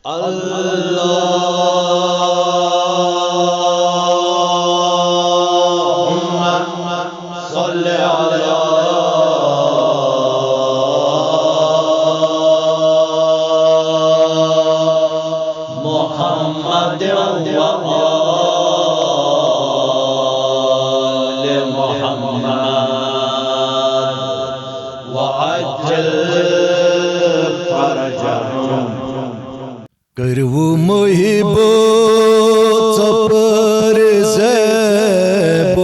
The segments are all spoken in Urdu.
صل على محمد وآل محمد وعجل فرجهم. کرو محبو ژپر زین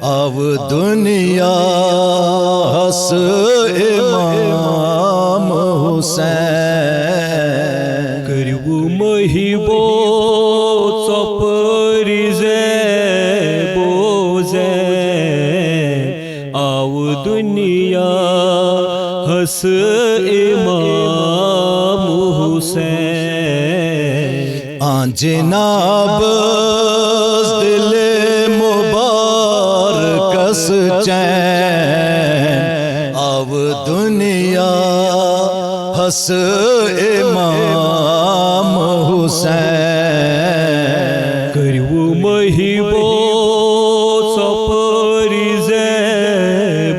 آو دنیا ہس امام حسین. کرو محبو ژپر زین آو دنیا ہس امام حسین. جناب دل مبارکس چین آو دنیا ہس امام حسین. کرو محبو ژپر زین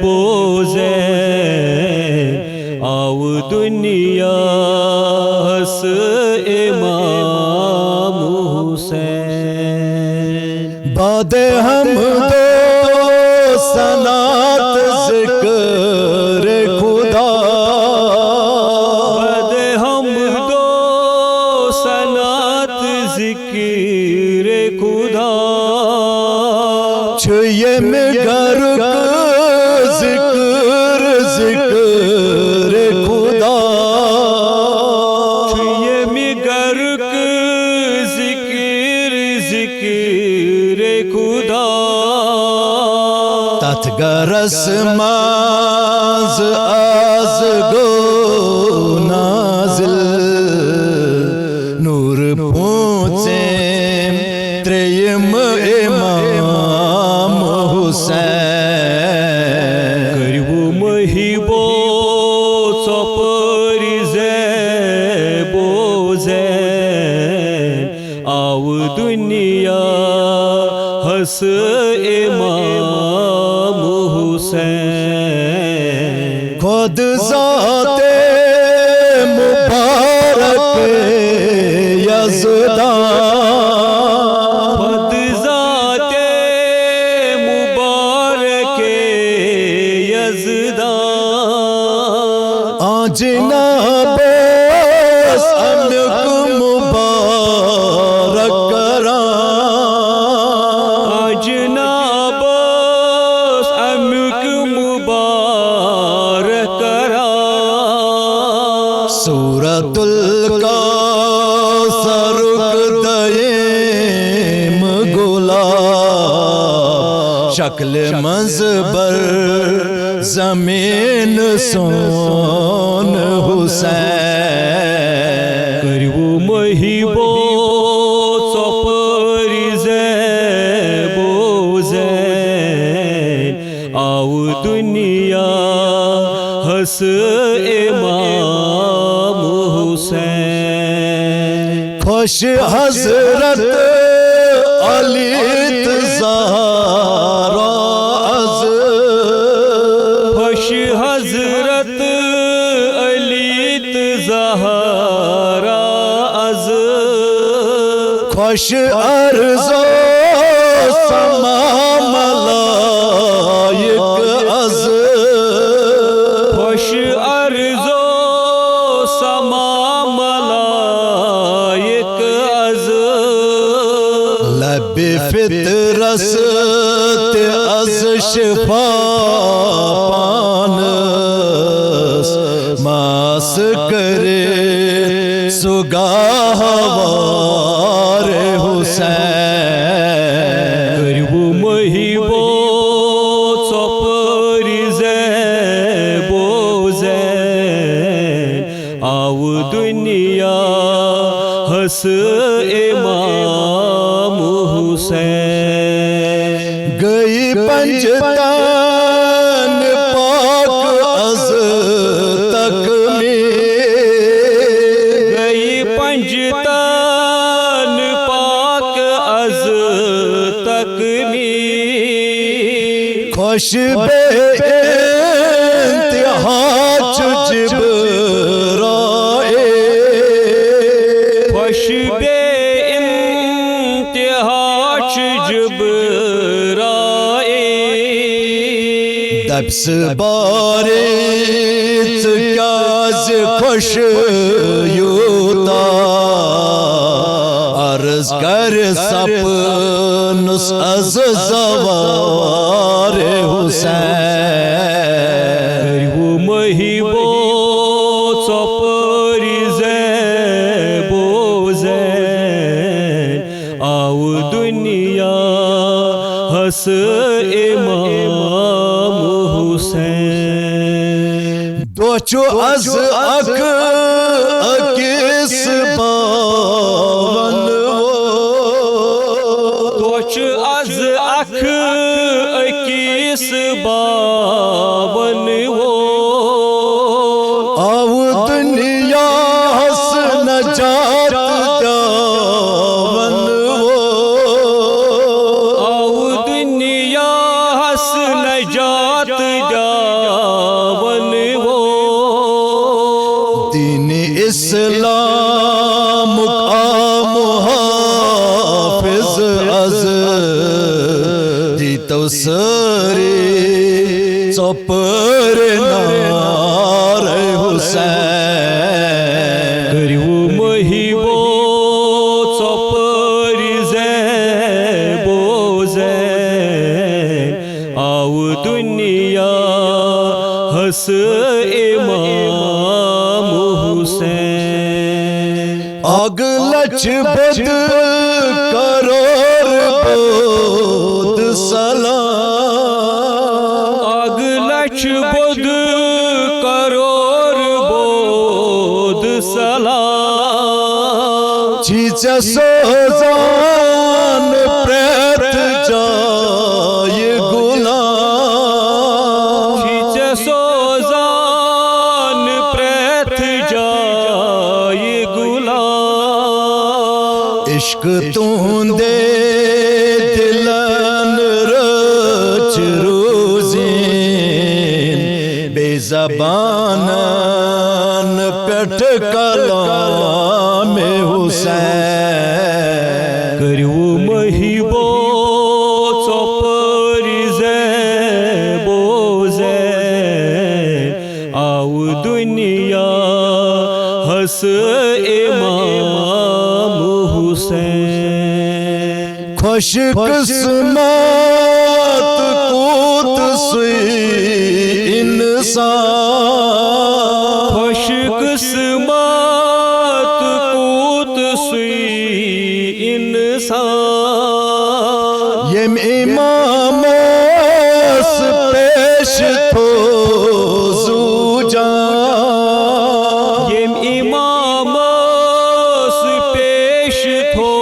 آو دنیا ہس امام حسین. باد حمد و ثنات ذکر خدا باد حمد و ثنات ذکر خدا چھیم گرک ذکر خدا چھیم گرک ذکر خدا تت گرس ماز آز گو نازل نور پونچیم تریم امام حسین. کرو محبو ژپر زین آو دنیا ہس امام حسین. خود ذات مبارک یزدان خود ذات مبارک یزدان جناب امک مبارک کران جناب امک مبارک کران. سورۃ الکوثر دیم گلاب شکل منظر زمین سون حسین. کرو محبو ژپر زین آو دنیا ہس امام حسین. خوش حضرت علی زہرا از خوش حضرت علی زہرا از خوش ارض و سما ملائک از خوش ارض و سما ملائک از لب فطرت از شفا پانس ماس کرے سگاہوار حسین. کرو محبو ژپر زین آو دنیا ہس امام حسین. گئی پنجتن پاک از تکمیل خوش بے انتہا جبرائیل خوش بے انتہا جبرائیل دبس باریت کاز خوش یوتا عرض کر سپنس از زوار حسین گریو مہیبو ژۄپٲرۍ زیبو زین آو دنیا ہس امام حسین دوچو از اک اکیس باون دوچ از اکھ أکِس باون آو دنیا ہس نجات داون آو دنیا ہس نجات داون دین اسلام محافظ از دیتو سری ژۄپٲرۍ نار حسین گریو مہیبو ژۄپٲرۍ زیبو زین آو دنیا ہس امام حسین اگ لچھ بد کرور بود سلام اگ لچھ بود کرور بود سلام چیز سوزان پریت جائے غلام چیز سوزان پریت جائے غلام عشق تندے دلن رچ روزین بے زبانن پٹ کلام حسین گریو مہیبو ژۄپٲرۍ زیبو زین آو دنیا ہس امام حسین خوش قسمت کوت سوی انسان خوش قسمت کوت سوی انسان یم امام اس پیش تو زو جان یم امام اس پیش تھو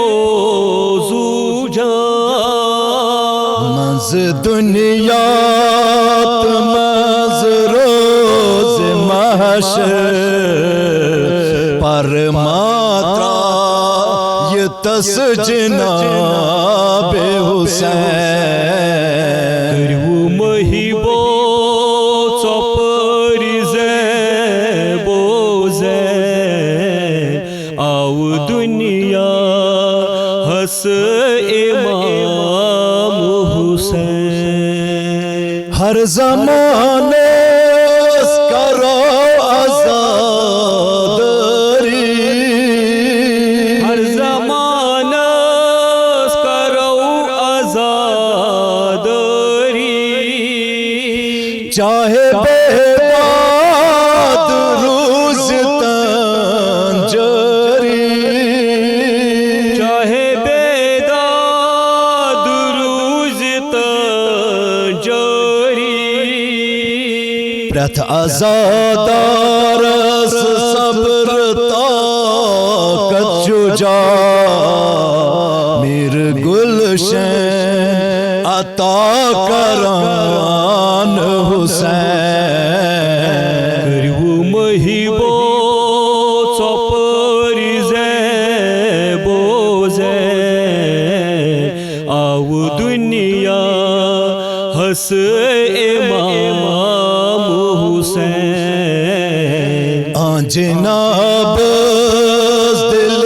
زو جان منز دنیا منز روز محشر پر ماترا یہ تس جناب حسین گریو مہیبو ژۄپٲرۍ زیبو زین آو دنیا ہس امام حسین ہر زمانے کرو آزادری ہر زمانس کرو آزادری چاہے بے باد روز تنجری چاہے بیداد روز تنجری پرت آزادارس صبر طاقت شجاع میر گلشن عطا کران حسین گریو مہیبو ژۄپٲرۍ زیبو زین آو دنیا ہس جناب دل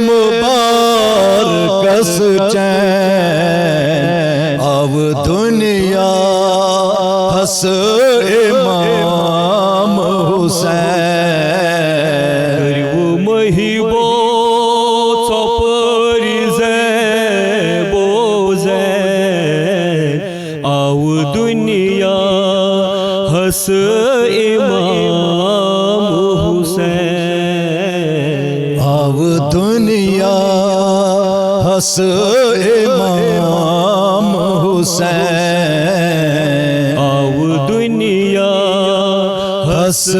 مبارکس چین آو دنیا حس امام حسین و مهیبا چپری زیبوزن آو دنیا حس امام حسین آو دنیا حس امام حسین آو دنیا حس